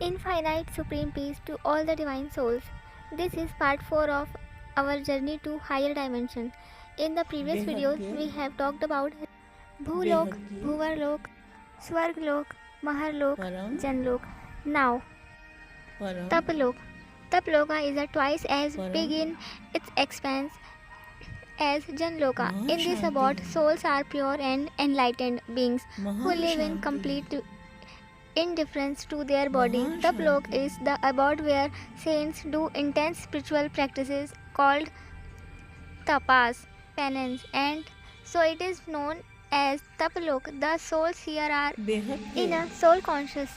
Infinite supreme peace to all the divine souls. This is part 4 of our journey to higher dimension. In the previous videos, we have talked about Bhulok, Bhuvarlok, Swarglok, Maharlok, Janlok. Now, Taplok. Taploka is a twice as big in its expanse as Janloka. In this abode, souls are pure and enlightened beings who live in complete indifference to their body. Taplok is the abode where saints do intense spiritual practices called tapas, penance, and so it is known as Taplok. The souls here are in a soul conscious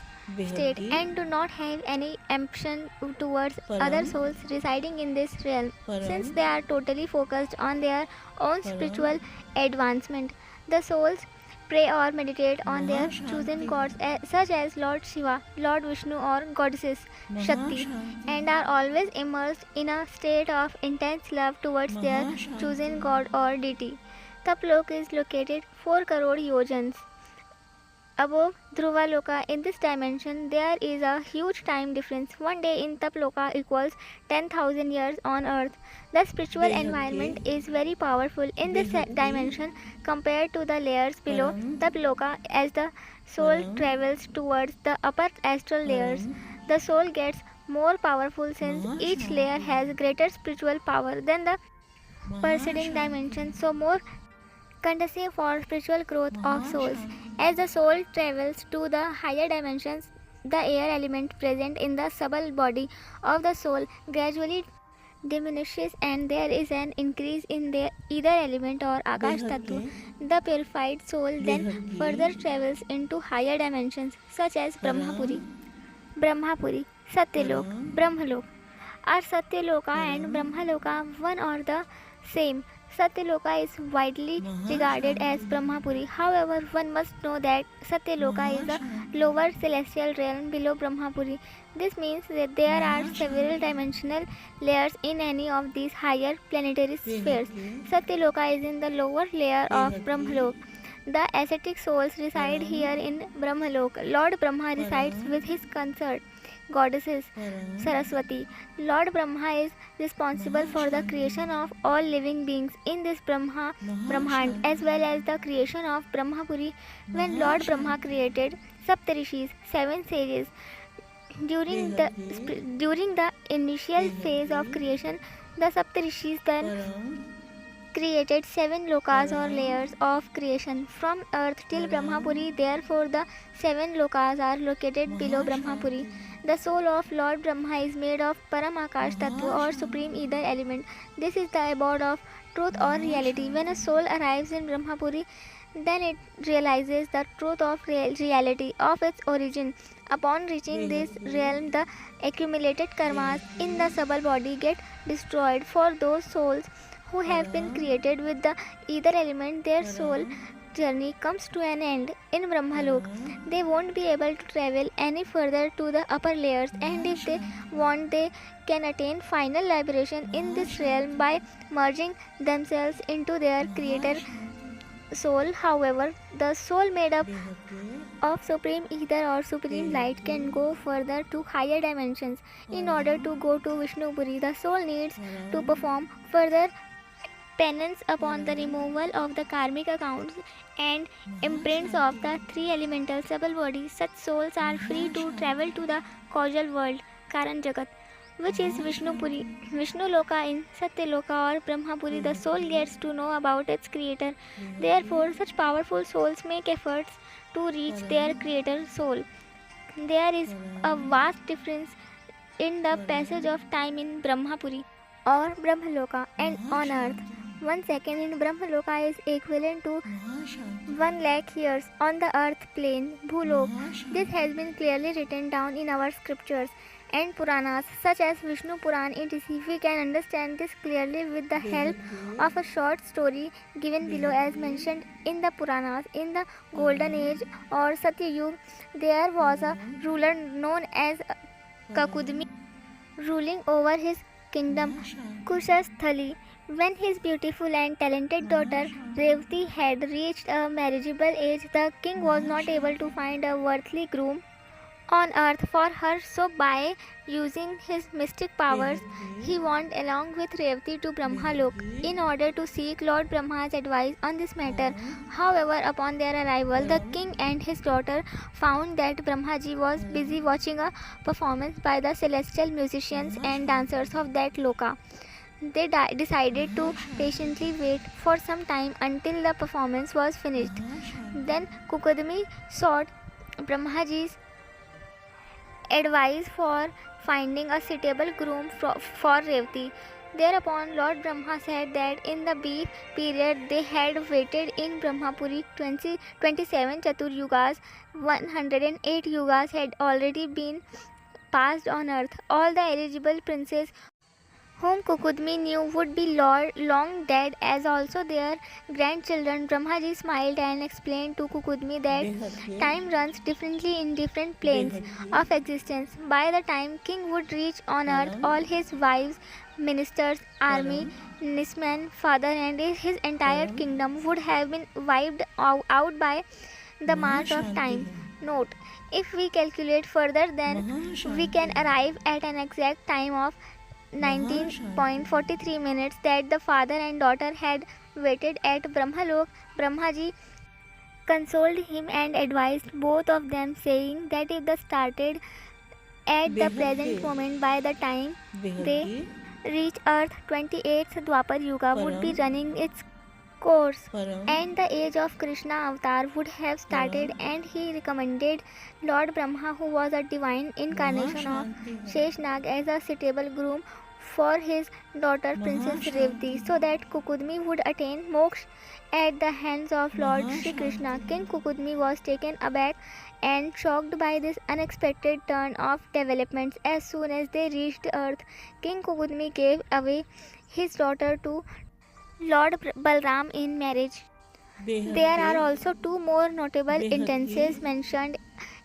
state and do not have any ambition towards other souls residing in this realm, since they are totally focused on their own spiritual advancement. The souls pray or meditate on their chosen gods such as Lord Shiva, Lord Vishnu or goddesses Shakti, and are always immersed in a state of intense love towards their chosen god or deity. Taplok is located 4 crore yojans above Dhruvaloka. In this dimension, there is a huge time difference. One day in Taploka equals 10,000 years on earth. The spiritual environment is very powerful in this dimension compared to the layers below Taploka. As the soul travels towards the upper astral layers, the soul gets more powerful since each layer has greater spiritual power than the preceding dimension, so more conducive for spiritual growth of souls. As the soul travels to the higher dimensions, the air element present in the subtle body of the soul gradually diminishes and there is an increase in the either element or Akash Tattva. The purified soul then further travels into higher dimensions such as Brahmapuri, Satyalok, Brahmalok. Are Satyaloka and Brahmaloka one or the same? Satyaloka is widely regarded as Brahmapuri. However, one must know that Satyaloka is a lower celestial realm below Brahmapuri. This means that there are several dimensional layers in any of these higher planetary spheres. Satyaloka is in the lower layer of Brahmalok. The ascetic souls reside here in Brahmalok. Lord Brahma resides with his consort goddesses Saraswati. Lord Brahma is responsible for the creation of all living beings in this Brahmand as well as the creation of Brahmapuri. When Lord Brahma created Saptarishis, 7 sages, during the initial phase of creation, the Saptarishis then created 7 lokas or layers of creation from earth till Brahmapuri. Therefore, the 7 lokas are located below Brahmapuri. The soul of Lord Brahma is made of Paramakash Tattva or supreme ether element. This is the abode of truth or reality. When a soul arrives in Brahmapuri, then it realizes the truth of reality of its origin. Upon reaching this realm, the accumulated karmas in the subtle body get destroyed. For those souls who have been created with the ether element, their soul journey comes to an end in Brahmalok. They won't be able to travel any further to the upper layers, and if they want, they can attain final liberation in this realm by merging themselves into their creator soul. However, the soul made up of supreme ether or supreme light can go further to higher dimensions. In order to go to Vishnupuri, the soul needs to perform further penance upon the removal of the karmic accounts and imprints of the 3 elemental subtle bodies. Such souls are free to travel to the causal world, Karan Jagat, which is Vishnupuri. Vishnu Loka in Satyaloka or Brahmapuri, the soul gets to know about its creator. Therefore, such powerful souls make efforts to reach their creator soul. There is a vast difference in the passage of time in Brahmapuri or Brahmaloka and on earth. 1 second in Brahmaloka is equivalent to 1 lakh years on the earth plane, Bhulok. This has been clearly written down in our scriptures and Puranas such as Vishnu Puran, etc. We can understand this clearly with the help of a short story given below. As mentioned in the Puranas, in the golden age or Satyayug, there was a ruler known as Kakudmi ruling over his kingdom Kushasthali. When his beautiful and talented daughter Revati had reached a marriageable age, the king was not able to find a worthy groom on earth for her, so by using his mystic powers he went along with Revati to Brahmalok in order to seek Lord Brahma's advice on this matter. However, upon their arrival, the king and his daughter found that Brahmaji was busy watching a performance by the celestial musicians and dancers of that loka. They decided to patiently wait for some time until the performance was finished. Then Kukudmi sought Brahmaji's advice for finding a suitable groom for Revati. Thereupon Lord Brahma said that in the brief period they had waited in Brahmapuri 27 Chatur Yugas, 108 Yugas had already been passed on earth. All the eligible princes whom Kukudmi knew would be long dead, as also their grandchildren. Brahmaji smiled and explained to Kukudmi that time runs differently in different planes of existence. By the time king would reach on earth, all his wives, ministers, army, nisman, father and his entire kingdom would have been wiped out by the march of time. Note: if we calculate further, then we can arrive at an exact time of 19.43 minutes that the father and daughter had waited at Brahmalok. Brahmaji consoled him and advised both of them, saying that if they started at the present moment, by the time they reach earth, 28th Dwapar Yuga would be running its course and the age of Krishna avatar would have started, and he recommended Lord Brahma, who was a divine incarnation of Sheshnag, as a suitable groom for his daughter Princess Revati, so that Kukudmi would attain moksha at the hands of Lord Shri Krishna. King Kukudmi was taken aback and shocked by this unexpected turn of developments. As soon as they reached earth, King Kukudmi gave away his daughter to Lord Balram in marriage. There are also two more notable instances mentioned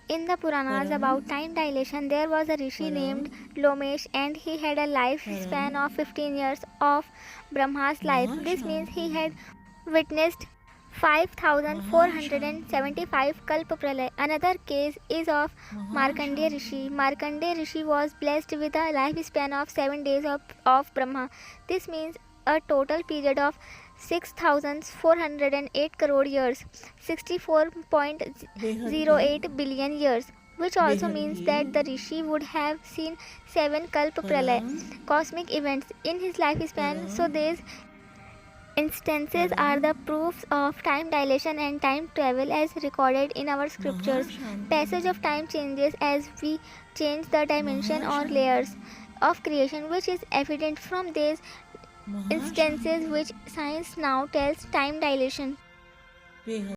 in the Puranas about time dilation. There was a rishi named Lomesh, and he had a lifespan of 15 years of Brahma's life. This means he had witnessed 5475 Kalpa Pralay. Another case is of Markandeya Rishi. Markandeya Rishi was blessed with a lifespan of 7 days of Brahma. This means a total period of 6,408 crore years, 64.08 billion years, which also means that the Rishi would have seen 7 Kalpa Pralay cosmic events in his lifespan. So these instances are the proofs of time dilation and time travel as recorded in our scriptures. Passage of time changes as we change the dimension or layers of creation, which is evident from these instances which science now tells time dilation.